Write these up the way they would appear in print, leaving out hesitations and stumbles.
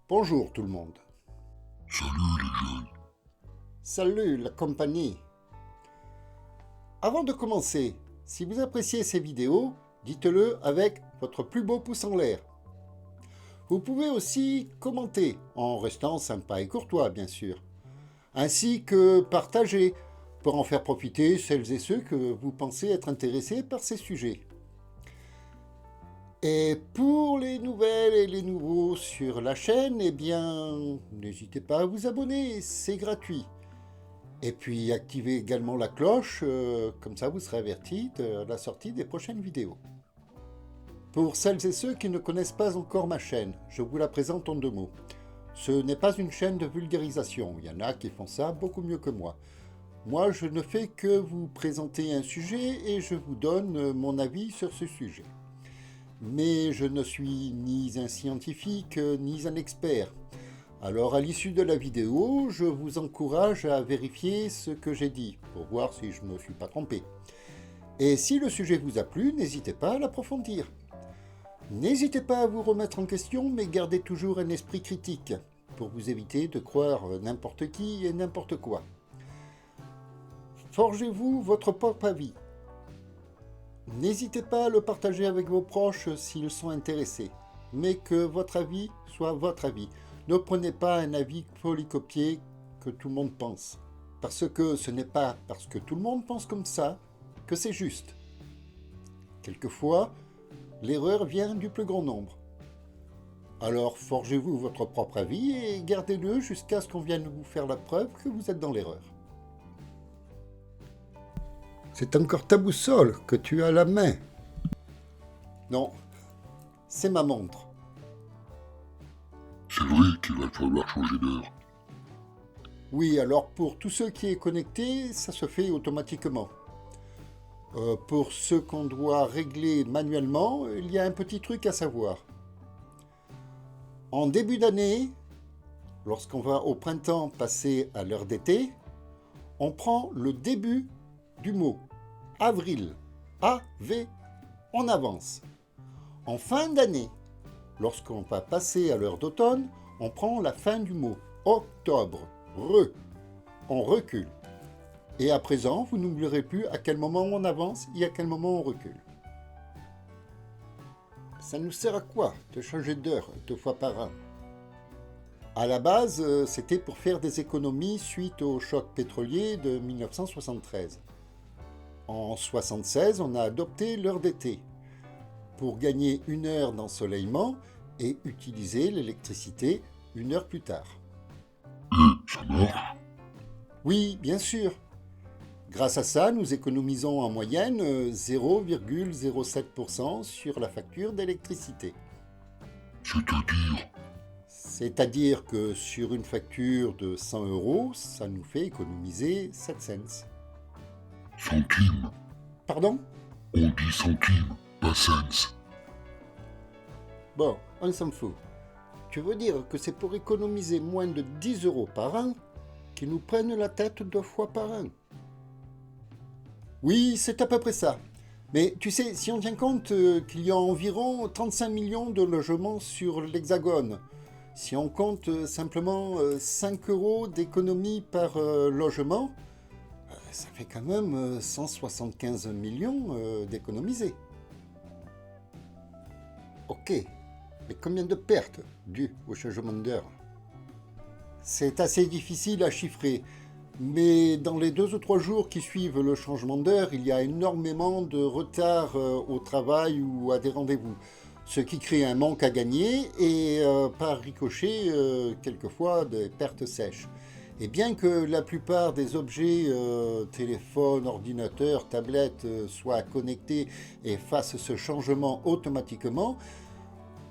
Bonjour tout le monde. Salut les jeunes. Salut la compagnie. Avant de commencer, si vous appréciez ces vidéos, dites-le avec votre plus beau pouce en l'air. Vous pouvez aussi commenter, en restant sympa et courtois bien sûr, ainsi que partager pour en faire profiter celles et ceux que vous pensez être intéressés par ces sujets. Et pour les nouvelles et les nouveaux sur la chaîne, eh bien, n'hésitez pas à vous abonner, c'est gratuit. Et puis activez également la cloche, comme ça vous serez averti de la sortie des prochaines vidéos. Pour celles et ceux qui ne connaissent pas encore ma chaîne, je vous la présente en 2 mots. Ce n'est pas une chaîne de vulgarisation, il y en a qui font ça beaucoup mieux que moi. Moi, je ne fais que vous présenter un sujet et je vous donne mon avis sur ce sujet. Mais je ne suis ni un scientifique ni un expert. Alors à l'issue de la vidéo, je vous encourage à vérifier ce que j'ai dit pour voir si je ne me suis pas trompé. Et si le sujet vous a plu, n'hésitez pas à l'approfondir. N'hésitez pas à vous remettre en question, mais gardez toujours un esprit critique pour vous éviter de croire n'importe qui et n'importe quoi. Forgez-vous votre propre avis. N'hésitez pas à le partager avec vos proches s'ils sont intéressés, mais que votre avis soit votre avis. Ne prenez pas un avis polycopié que tout le monde pense, parce que ce n'est pas parce que tout le monde pense comme ça que c'est juste. Quelquefois, l'erreur vient du plus grand nombre. Alors forgez-vous votre propre avis et gardez-le jusqu'à ce qu'on vienne vous faire la preuve que vous êtes dans l'erreur. C'est encore ta boussole que tu as à la main. Non, c'est ma montre. C'est vrai qu'il va falloir changer d'heure. Oui, alors pour tous ceux qui est connecté, ça se fait automatiquement. Pour ceux qu'on doit régler manuellement, il y a un petit truc à savoir. En début d'année, lorsqu'on va au printemps passer à l'heure d'été, on prend le début du mot, avril, A-V, on avance. En fin d'année, lorsqu'on va passer à l'heure d'automne, on prend la fin du mot, octobre, on recule. Et à présent, vous n'oublierez plus à quel moment on avance et à quel moment on recule. Ça nous sert à quoi de changer d'heure 2 fois par an? À la base, c'était pour faire des économies suite au choc pétrolier de 1973. En 1976, on a adopté l'heure d'été pour gagner 1 heure d'ensoleillement et utiliser l'électricité 1 heure plus tard. Ça marche? Oui, bien sûr. Grâce à ça, nous économisons en moyenne 0,07% sur la facture d'électricité. C'est-à-dire? C'est-à-dire que sur une facture de 100 €, ça nous fait économiser 7 cents. Centimes? Pardon? On dit centimes, pas cents. Bon, on s'en fout. Tu veux dire que c'est pour économiser moins de 10 € par an qu'ils nous prennent la tête 2 fois par an? Oui, c'est à peu près ça. Mais tu sais, si on tient compte qu'il y a environ 35 millions de logements sur l'Hexagone, si on compte simplement 5 € d'économie par logement, ça fait quand même 175 millions d'économiser. Ok, mais combien de pertes dues au changement d'heure? C'est assez difficile à chiffrer, mais dans les 2 ou 3 jours qui suivent le changement d'heure, il y a énormément de retard au travail ou à des rendez-vous, ce qui crée un manque à gagner et par ricochet, quelquefois des pertes sèches. Et bien que la plupart des objets, téléphones, ordinateurs, tablettes, soient connectés et fassent ce changement automatiquement,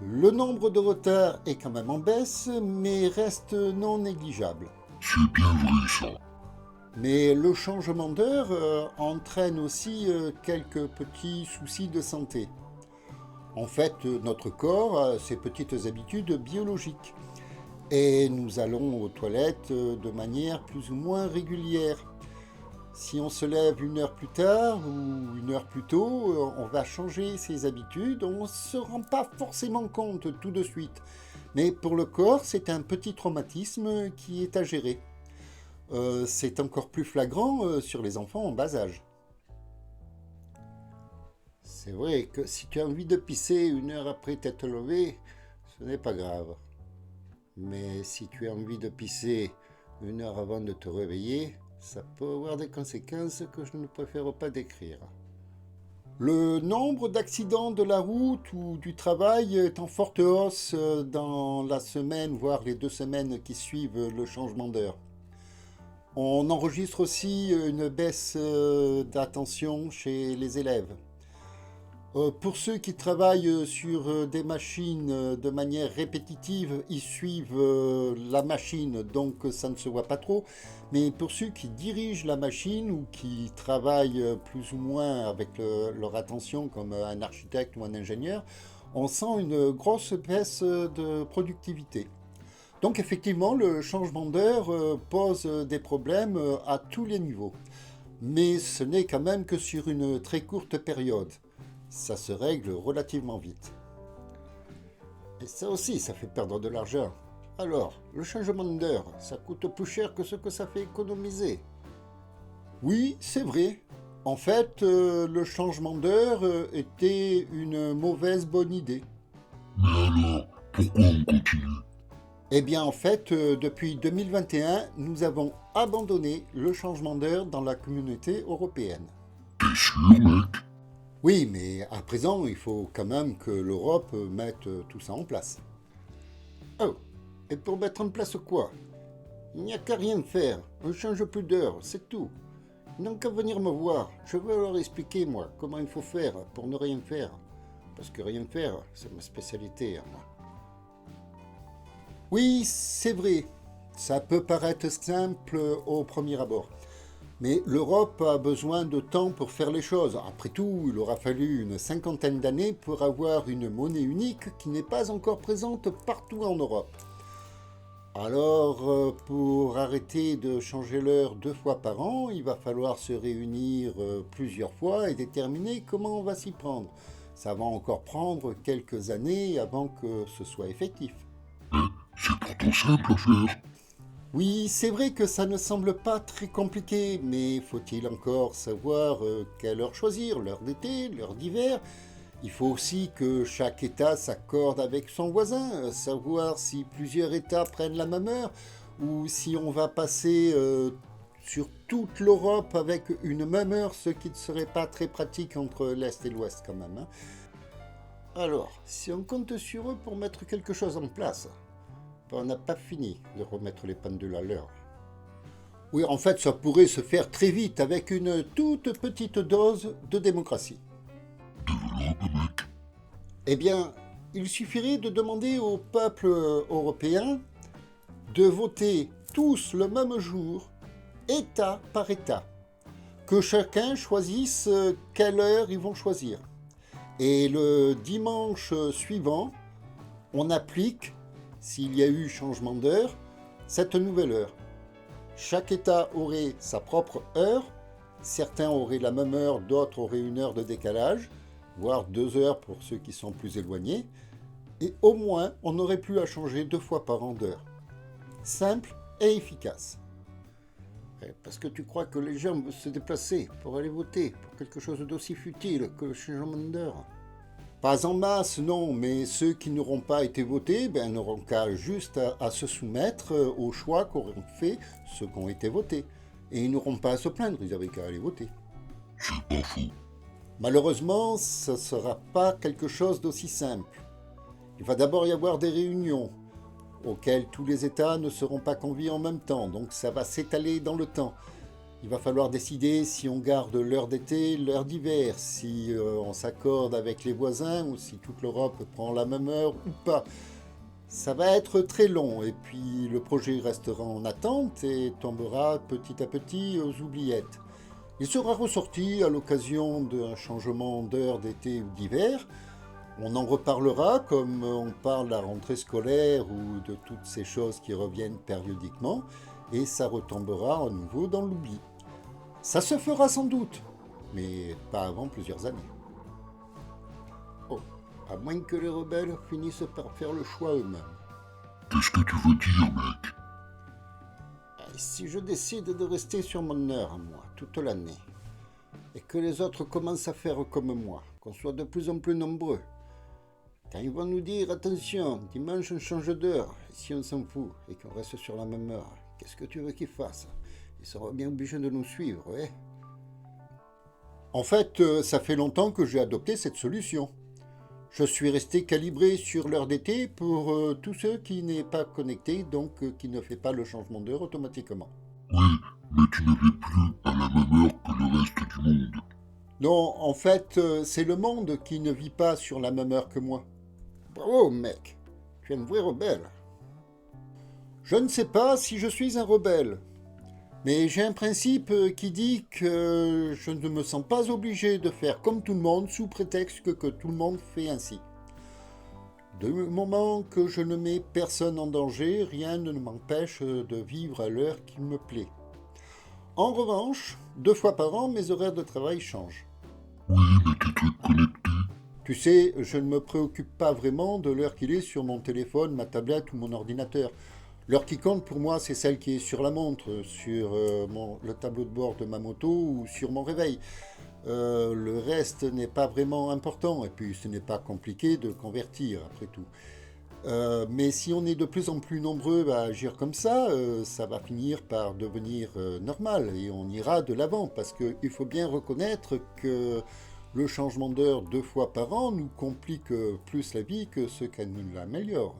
le nombre de retards est quand même en baisse, mais reste non négligeable. C'est bien vrai ça. Mais le changement d'heure entraîne aussi quelques petits soucis de santé. En fait, notre corps a ses petites habitudes biologiques. Et nous allons aux toilettes de manière plus ou moins régulière. Si on se lève 1 heure plus tard ou 1 heure plus tôt, on va changer ses habitudes. On ne se rend pas forcément compte tout de suite. Mais pour le corps, c'est un petit traumatisme qui est à gérer. C'est encore plus flagrant sur les enfants en bas âge. C'est vrai que si tu as envie de pisser 1 heure après t'être levé, ce n'est pas grave. Mais si tu as envie de pisser 1 heure avant de te réveiller, ça peut avoir des conséquences que je ne préfère pas décrire. Le nombre d'accidents de la route ou du travail est en forte hausse dans la semaine, voire les 2 semaines qui suivent le changement d'heure. On enregistre aussi une baisse d'attention chez les élèves. Pour ceux qui travaillent sur des machines de manière répétitive, ils suivent la machine, donc ça ne se voit pas trop. Mais pour ceux qui dirigent la machine ou qui travaillent plus ou moins avec leur attention, comme un architecte ou un ingénieur, on sent une grosse baisse de productivité. Donc effectivement, le changement d'heure pose des problèmes à tous les niveaux. Mais ce n'est quand même que sur une très courte période. Ça se règle relativement vite. Et ça aussi, ça fait perdre de l'argent. Alors, le changement d'heure, ça coûte plus cher que ce que ça fait économiser. Oui, c'est vrai. En fait, le changement d'heure était une mauvaise bonne idée. Mais alors, pourquoi on continue? Eh bien, en fait, depuis 2021, nous avons abandonné le changement d'heure dans la communauté européenne. T'es sûr, mec? Oui, mais à présent, il faut quand même que l'Europe mette tout ça en place. Oh, et pour mettre en place quoi? Il n'y a qu'à rien faire, on ne change plus d'heure, c'est tout. Ils n'ont qu'à venir me voir, je vais leur expliquer, moi, comment il faut faire pour ne rien faire. Parce que rien faire, c'est ma spécialité, moi. Oui, c'est vrai, ça peut paraître simple au premier abord. Mais l'Europe a besoin de temps pour faire les choses. Après tout, il aura fallu une 50aine d'années pour avoir une monnaie unique qui n'est pas encore présente partout en Europe. Alors, pour arrêter de changer l'heure 2 fois par an, il va falloir se réunir plusieurs fois et déterminer comment on va s'y prendre. Ça va encore prendre quelques années avant que ce soit effectif. C'est pourtant simple à faire. Oui, c'est vrai que ça ne semble pas très compliqué, mais faut-il encore savoir quelle heure choisir, l'heure d'été, l'heure d'hiver? Il faut aussi que chaque État s'accorde avec son voisin, savoir si plusieurs États prennent la même heure, ou si on va passer sur toute l'Europe avec une même heure, ce qui ne serait pas très pratique entre l'Est et l'Ouest quand même. Hein. Alors, si on compte sur eux pour mettre quelque chose en place, on n'a pas fini de remettre les pendules à l'heure. Oui, en fait, ça pourrait se faire très vite avec une toute petite dose de démocratie. Développe, mec. Eh bien, il suffirait de demander au peuple européen de voter tous le même jour, État par État, que chacun choisisse quelle heure ils vont choisir. Et le dimanche suivant, on applique, s'il y a eu changement d'heure, cette nouvelle heure. Chaque État aurait sa propre heure, certains auraient la même heure, d'autres auraient 1 heure de décalage, voire 2 heures pour ceux qui sont plus éloignés, et au moins on n'aurait plus à changer 2 fois par an d'heure. Simple et efficace. Parce que tu crois que les gens vont se déplacer pour aller voter pour quelque chose d'aussi futile que le changement d'heure? Pas en masse, non, mais ceux qui n'auront pas été votés n'auront qu'à juste à se soumettre aux choix qu'auront fait ceux qui ont été votés. Et ils n'auront pas à se plaindre, ils avaient qu'à aller voter. C'est pas faux. Malheureusement, ce ne sera pas quelque chose d'aussi simple. Il va d'abord y avoir des réunions auxquelles tous les États ne seront pas conviés en même temps, donc ça va s'étaler dans le temps. Il va falloir décider si on garde l'heure d'été, l'heure d'hiver, si on s'accorde avec les voisins ou si toute l'Europe prend la même heure ou pas. Ça va être très long et puis le projet restera en attente et tombera petit à petit aux oubliettes. Il sera ressorti à l'occasion d'un changement d'heure d'été ou d'hiver. On en reparlera comme on parle de la rentrée scolaire ou de toutes ces choses qui reviennent périodiquement et ça retombera à nouveau dans l'oubli. Ça se fera sans doute, mais pas avant plusieurs années. Oh, à moins que les rebelles finissent par faire le choix eux-mêmes. Qu'est-ce que tu veux dire, mec? Et si je décide de rester sur mon heure à moi toute l'année, et que les autres commencent à faire comme moi, qu'on soit de plus en plus nombreux, quand ils vont nous dire attention, dimanche on change d'heure, et si on s'en fout et qu'on reste sur la même heure, qu'est-ce que tu veux qu'ils fassent? Ils seront bien obligés de nous suivre, ouais. En fait, ça fait longtemps que j'ai adopté cette solution. Je suis resté calibré sur l'heure d'été pour tous ceux qui n'est pas connectés, donc qui ne fait pas le changement d'heure automatiquement. Oui, mais tu ne vis plus à la même heure que le reste du monde. Non, en fait, c'est le monde qui ne vit pas sur la même heure que moi. Bravo, mec, tu es un vrai rebelle. Je ne sais pas si je suis un rebelle, mais j'ai un principe qui dit que je ne me sens pas obligé de faire comme tout le monde sous prétexte que tout le monde fait ainsi. Du moment que je ne mets personne en danger, rien ne m'empêche de vivre à l'heure qu'il me plaît. En revanche, 2 fois par an, mes horaires de travail changent. Oui, mais tes trucs connectés. Tu sais, je ne me préoccupe pas vraiment de l'heure qu'il est sur mon téléphone, ma tablette ou mon ordinateur. L'heure qui compte pour moi, c'est celle qui est sur la montre, sur le tableau de bord de ma moto ou sur mon réveil. Le reste n'est pas vraiment important et puis ce n'est pas compliqué de convertir après tout. Mais si on est de plus en plus nombreux à agir comme ça va finir par devenir normal et on ira de l'avant parce qu'il faut bien reconnaître que le changement d'heure 2 fois par an nous complique plus la vie que ce qu'elle nous l'améliore.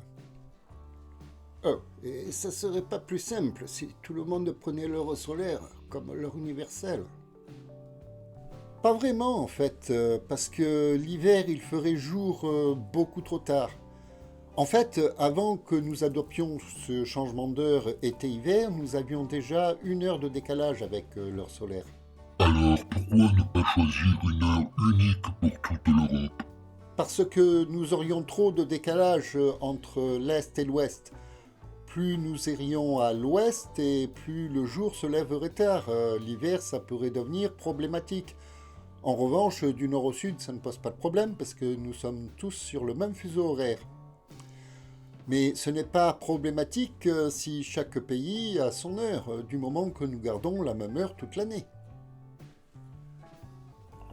Oh, et ça serait pas plus simple si tout le monde prenait l'heure solaire comme l'heure universelle? Pas vraiment en fait, parce que l'hiver il ferait jour beaucoup trop tard. En fait, avant que nous adoptions ce changement d'heure été-hiver, nous avions déjà 1 heure de décalage avec l'heure solaire. Alors pourquoi ne pas choisir une heure unique pour toute l'Europe? Parce que nous aurions trop de décalage entre l'Est et l'Ouest. Plus nous irions à l'Ouest et plus le jour se lèverait tard. L'hiver, ça pourrait devenir problématique. En revanche, du nord au sud, ça ne pose pas de problème parce que nous sommes tous sur le même fuseau horaire. Mais ce n'est pas problématique si chaque pays a son heure, du moment que nous gardons la même heure toute l'année.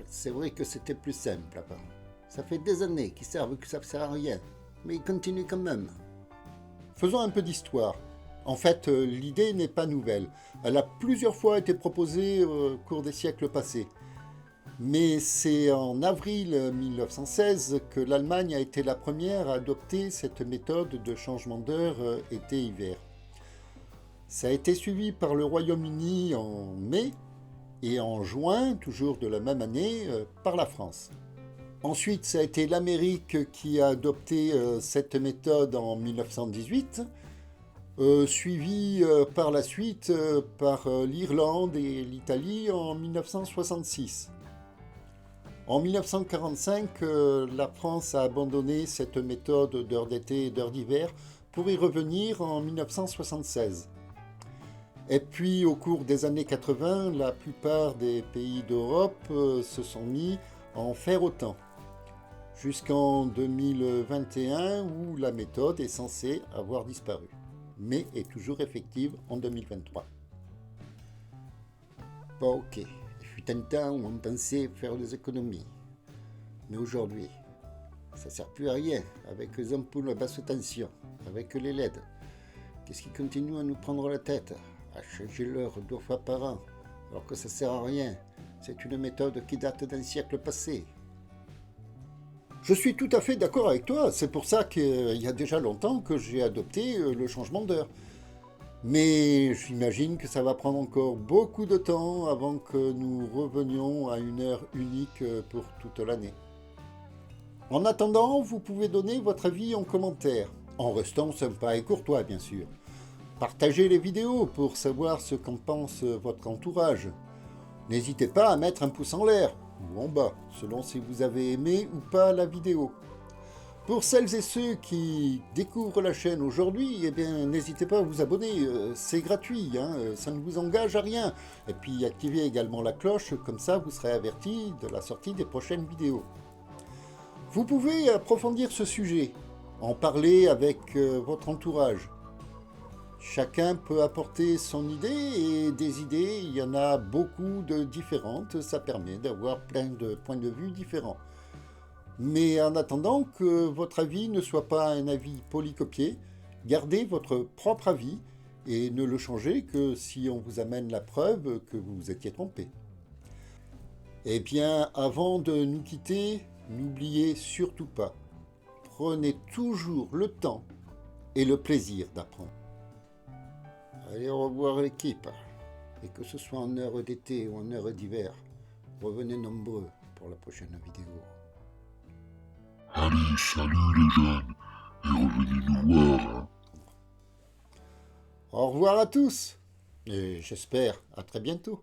C'est vrai que c'était plus simple avant. Ça fait des années qu'ils savent que ça ne sert à rien, mais ils continuent quand même. Faisons un peu d'histoire. En fait, l'idée n'est pas nouvelle. Elle a plusieurs fois été proposée au cours des siècles passés. Mais c'est en avril 1916 que l'Allemagne a été la première à adopter cette méthode de changement d'heure été-hiver. Ça a été suivi par le Royaume-Uni en mai et en juin, toujours de la même année, par la France. Ensuite, ça a été l'Amérique qui a adopté cette méthode en 1918, suivi par la suite par l'Irlande et l'Italie en 1966. En 1945, la France a abandonné cette méthode d'heure d'été et d'heure d'hiver pour y revenir en 1976. Et puis, au cours des années 80, la plupart des pays d'Europe se sont mis à en faire autant. Jusqu'en 2021, où la méthode est censée avoir disparu, mais est toujours effective en 2023. Bon, ok. Il fut un temps où on pensait faire des économies. Mais aujourd'hui, ça ne sert plus à rien avec les ampoules à basse tension, avec les LED. Qu'est-ce qui continue à nous prendre la tête, à changer l'heure 2 fois par an, alors que ça ne sert à rien? C'est une méthode qui date d'un siècle passé. Je suis tout à fait d'accord avec toi, c'est pour ça qu'il y a déjà longtemps que j'ai adopté le changement d'heure. Mais j'imagine que ça va prendre encore beaucoup de temps avant que nous revenions à une heure unique pour toute l'année. En attendant, vous pouvez donner votre avis en commentaire, en restant sympa et courtois bien sûr. Partagez les vidéos pour savoir ce qu'en pense votre entourage. N'hésitez pas à mettre un pouce en l'air ou en bas, selon si vous avez aimé ou pas la vidéo. Pour celles et ceux qui découvrent la chaîne aujourd'hui, eh bien, n'hésitez pas à vous abonner, c'est gratuit, ça ne vous engage à rien. Et puis activez également la cloche, comme ça vous serez averti de la sortie des prochaines vidéos. Vous pouvez approfondir ce sujet. En parler avec votre entourage. Chacun peut apporter son idée et des idées, il y en a beaucoup de différentes. Ça permet d'avoir plein de points de vue différents. Mais en attendant que votre avis ne soit pas un avis polycopié, gardez votre propre avis et ne le changez que si on vous amène la preuve que vous vous étiez trompé. Eh bien, avant de nous quitter, n'oubliez surtout pas, prenez toujours le temps et le plaisir d'apprendre. Allez, au revoir l'équipe. Et que ce soit en heure d'été ou en heure d'hiver, revenez nombreux pour la prochaine vidéo. Allez, salut les jeunes, et revenez nous voir, hein. Au revoir à tous et j'espère à très bientôt.